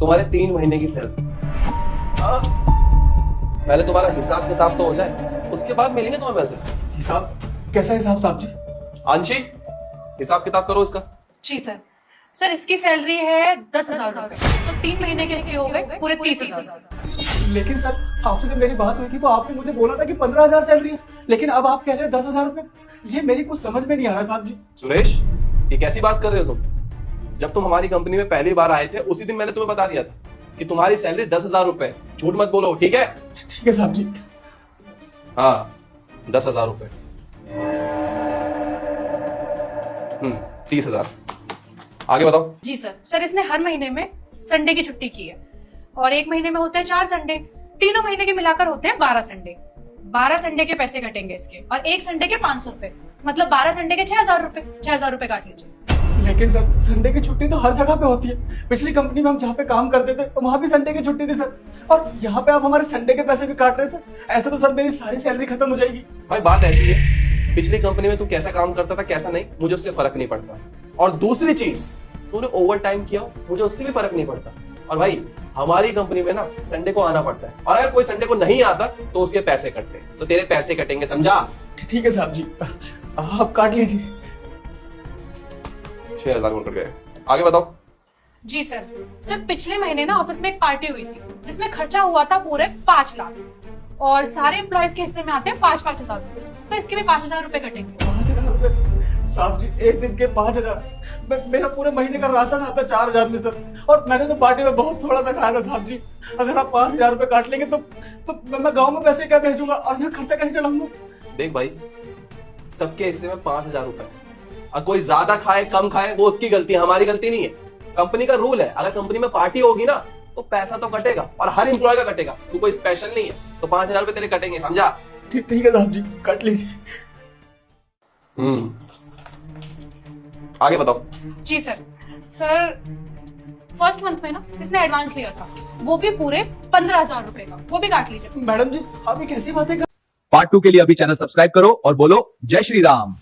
तुम्हारे 3 महीने की सैलरी। पहले तुम्हारा हिसाब किताब तो हो जाए, उसके बाद मिलेंगे तुम्हें पैसे। हिसाब? कैसा हिसाब साहब जी? आंशी, हिसाब किताब करो इसका। जी सर। सर इसकी सैलरी है 10,000 रुपए, तो 3 महीने के इसके हो गए पूरे 30,000। लेकिन सर आपसे जब मेरी बात हुई थी तो आपने मुझे बोला था कि 15,000 सैलरी है, लेकिन अब आप कह रहे हैं 10,000 रुपए। ये मेरी कुछ समझ में नहीं आ रहा साहब जी। सुरेश, ये कैसी बात कर रहे हो तुम? जब तुम हमारी कंपनी में पहली बार आए थे उसी दिन मैंने तुम्हें बता दिया था कि तुम्हारी सैलरी 10,000 रुपए। झूठ मत बोलो, ठीक है? ठीक है साहब जी। हाँ, 10,000 रुपए। 30,000। आगे बताओ। जी सर। सर इसने हर महीने में संडे की छुट्टी की है और 1 महीने में होते हैं 4 संडे, तीनों महीने के मिलाकर होते हैं 12 संडे। 12 संडे के पैसे कटेंगे इसके और 1 संडे के 500 रुपए, मतलब 12 संडे के 6,000 रुपए। 6,000 रुपए काट लीजिए। लेकिन सर संडे की छुट्टी तो हर जगह पे होती है। पिछली कंपनी में हम जहाँ पे काम करते थे तो वहां भी संडे की छुट्टी थी सर, और यहाँ पे आप हमारे संडे के पैसे भी काट रहे हैं सर। ऐसा तो सर मेरी सारी सैलरी खत्म हो जाएगी। भाई बात ऐसी है, पिछली कंपनी में तू कैसा काम करता था कैसा नहीं, मुझे उससे फर्क नहीं पड़ता। और दूसरी चीज, तूने ओवर टाइम किया, मुझे उससे भी फर्क नहीं पड़ता। और भाई हमारी कंपनी में ना संडे को आना पड़ता है, और अगर कोई संडे को नहीं आता तो उसके पैसे कटते हैं, तो तेरे पैसे कटेंगे, समझा? ठीक है साहब जी, आप काट लीजिए। 6,000 कट गए। आगे बताओ। जी सर। सर पिछले महीने ना ऑफिस में एक पार्टी हुई थी जिसमें खर्चा हुआ था पूरे 5 लाख, और सारे एम्प्लॉयज के हिस्से में आते हैं 5-5 हजार रुपए, तो इसके भी 5,000 रुपए कटेंगे। 5,000 रुपए साहब जी? एक दिन के 5,000? मेरा पूरे महीने का राशन आता है 4,000 में सर, और मैंने तो पार्टी में बहुत थोड़ा सा खाया था साहब जी। अगर आप 5,000 रुपए काट लेंगे तो मैं गाँव में पैसे क्या भेजूंगा और यहाँ खर्चा कैसे चलाऊंगा? देख भाई, सबके हिस्से में 5,000 रुपए, और कोई ज्यादा खाए कम खाए वो उसकी गलती है, हमारी गलती नहीं है। कंपनी का रूल है, अगर कंपनी में पार्टी होगी ना तो पैसा तो कटेगा, और हर एम्प्लॉय का कटेगा। तू कोई स्पेशल नहीं है, तो 5,000 रुपए तेरे कटेंगे, समझा? ठीक है साहब जी, काट लीजिए। आगे बताओ। जी सर। सर फर्स्ट मंथ में ना इसने एडवांस लिया था, वो भी पूरे 15,000 रुपए का, वो भी काट लीजिए। मैडम जी आप ये कैसी बातें कर पार्ट 2 के लिए अभी चैनल सब्सक्राइब करो और बोलो जय श्री राम।